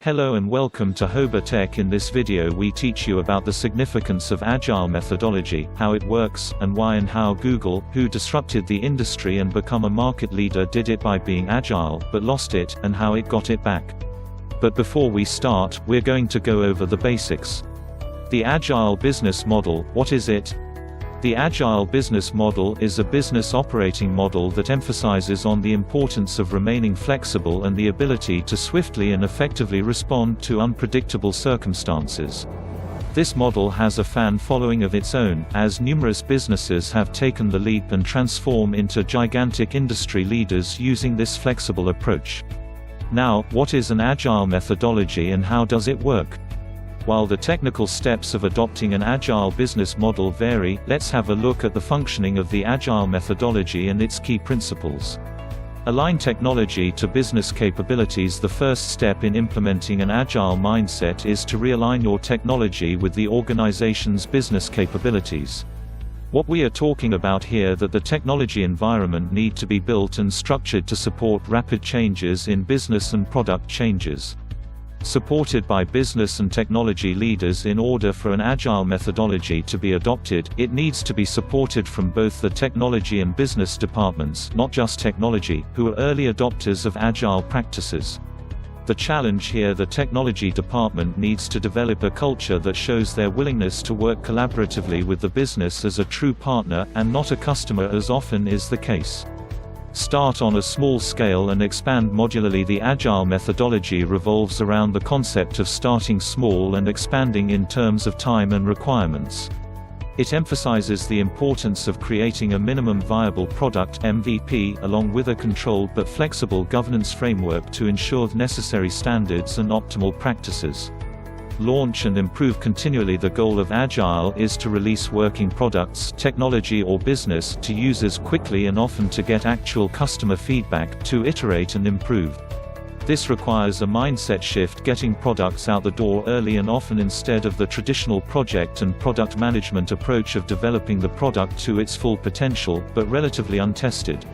Hello and welcome to HOBA Tech. In this video we teach you about the significance of Agile methodology, how it works, and why and how Google, who disrupted the industry and become a market leader, did it by being agile, but lost it, and how it got it back. But before we start, we're going to go over the basics. The Agile business model, what is it? The Agile business model is a business operating model that emphasizes on the importance of remaining flexible and the ability to swiftly and effectively respond to unpredictable circumstances. This model has a fan following of its own, as numerous businesses have taken the leap and transform into gigantic industry leaders using this flexible approach. Now, what is an Agile methodology and how does it work? While the technical steps of adopting an Agile business model vary, let's have a look at the functioning of the Agile methodology and its key principles. Align technology to business capabilities. The first step in implementing an Agile mindset is to realign your technology with the organization's business capabilities. What we are talking about here that the technology environment need to be built and structured to support rapid changes in business and product changes. Supported by business and technology leaders. In order for an Agile methodology to be adopted, it needs to be supported from both the technology and business departments, not just technology, who are early adopters of Agile practices. The challenge here: the technology department needs to develop a culture that shows their willingness to work collaboratively with the business as a true partner, and not a customer as often is the case. Start on a small scale and expand modularly. The Agile methodology revolves around the concept of starting small and expanding in terms of time and requirements. It emphasizes the importance of creating a minimum viable product (MVP) along with a controlled but flexible governance framework to ensure the necessary standards and optimal practices. Launch and improve continually. The goal of Agile is to release working products, technology or business, to users quickly and often to get actual customer feedback, to iterate and improve. This requires a mindset shift, getting products out the door early and often instead of the traditional project and product management approach of developing the product to its full potential, but relatively untested.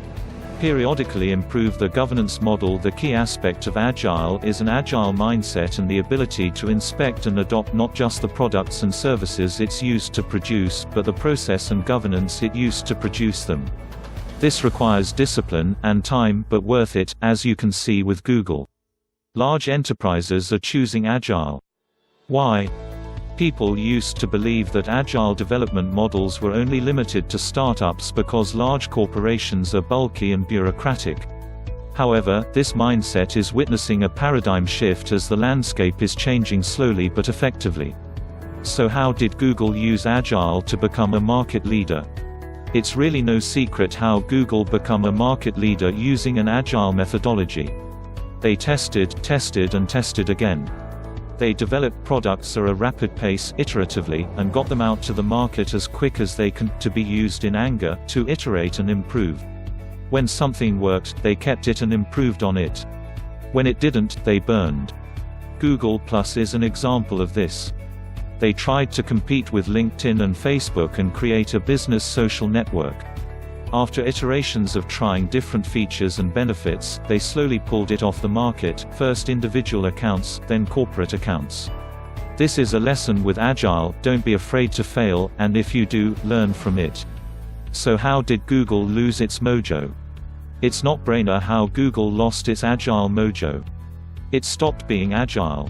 Periodically improve the governance model. The key aspect of Agile is an Agile mindset and the ability to inspect and adopt not just the products and services it's used to produce, but the process and governance it used to produce them. This requires discipline and time, but worth it, as you can see with Google. Large enterprises are choosing Agile. Why? People used to believe that Agile development models were only limited to startups because large corporations are bulky and bureaucratic. However, this mindset is witnessing a paradigm shift as the landscape is changing slowly but effectively. So how did Google use Agile to become a market leader? It's really no secret how Google became a market leader using an Agile methodology. They tested and tested again. They developed products at a rapid pace, iteratively, and got them out to the market as quick as they can, to be used in anger, to iterate and improve. When something worked, they kept it and improved on it. When it didn't, they burned. Google Plus is an example of this. They tried to compete with LinkedIn and Facebook and create a business social network. After iterations of trying different features and benefits, they slowly pulled it off the market, first individual accounts, then corporate accounts. This is a lesson with Agile: don't be afraid to fail, and if you do, learn from it. So how did Google lose its mojo? It's no brainer how Google lost its Agile mojo. It stopped being agile.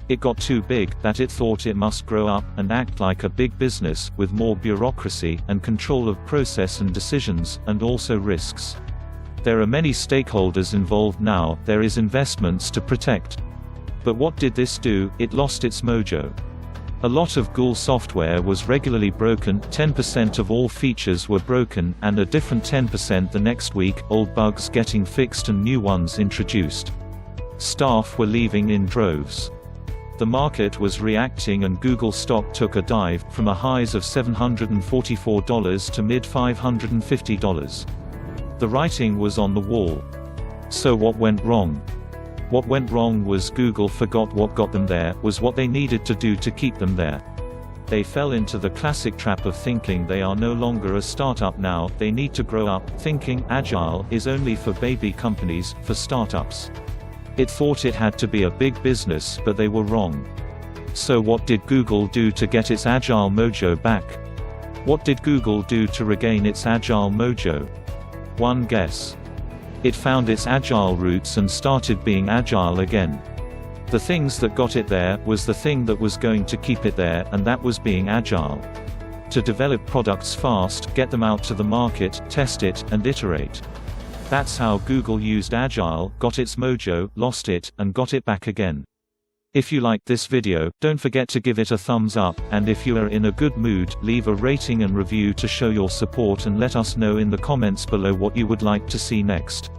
It got too big, that it thought it must grow up, and act like a big business, with more bureaucracy, and control of process and decisions, and also risks. There are many stakeholders involved now, there is investments to protect. But what did this do? It lost its mojo. A lot of Google software was regularly broken, 10% of all features were broken, and a different 10% the next week, old bugs getting fixed and new ones introduced. Staff were leaving in droves. The market was reacting and Google stock took a dive, from a highs of $744 to mid-$550. The writing was on the wall. So what went wrong? What went wrong was Google forgot what got them there, was what they needed to do to keep them there. They fell into the classic trap of thinking they are no longer a startup now, they need to grow up, thinking Agile is only for baby companies, for startups. It thought it had to be a big business, but they were wrong. So what did Google do to get its Agile Mojo back? What did Google do to regain its Agile Mojo? One guess. It found its Agile roots and started being agile again. The things that got it there was the thing that was going to keep it there, and that was being agile. To develop products fast, get them out to the market, test it, and iterate. That's how Google used Agile, got its mojo, lost it, and got it back again. If you liked this video, don't forget to give it a thumbs up, and if you are in a good mood, leave a rating and review to show your support and let us know in the comments below what you would like to see next.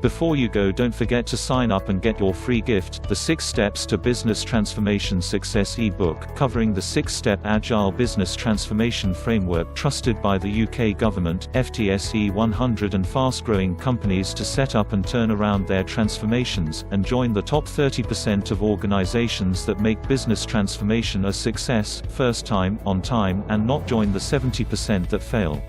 Before you go, don't forget to sign up and get your free gift, the 6 Steps to Business Transformation Success ebook, covering the 6-step Agile Business Transformation Framework trusted by the UK government, FTSE 100 and fast-growing companies to set up and turn around their transformations, and join the top 30% of organizations that make business transformation a success, first time, on time, and not join the 70% that fail.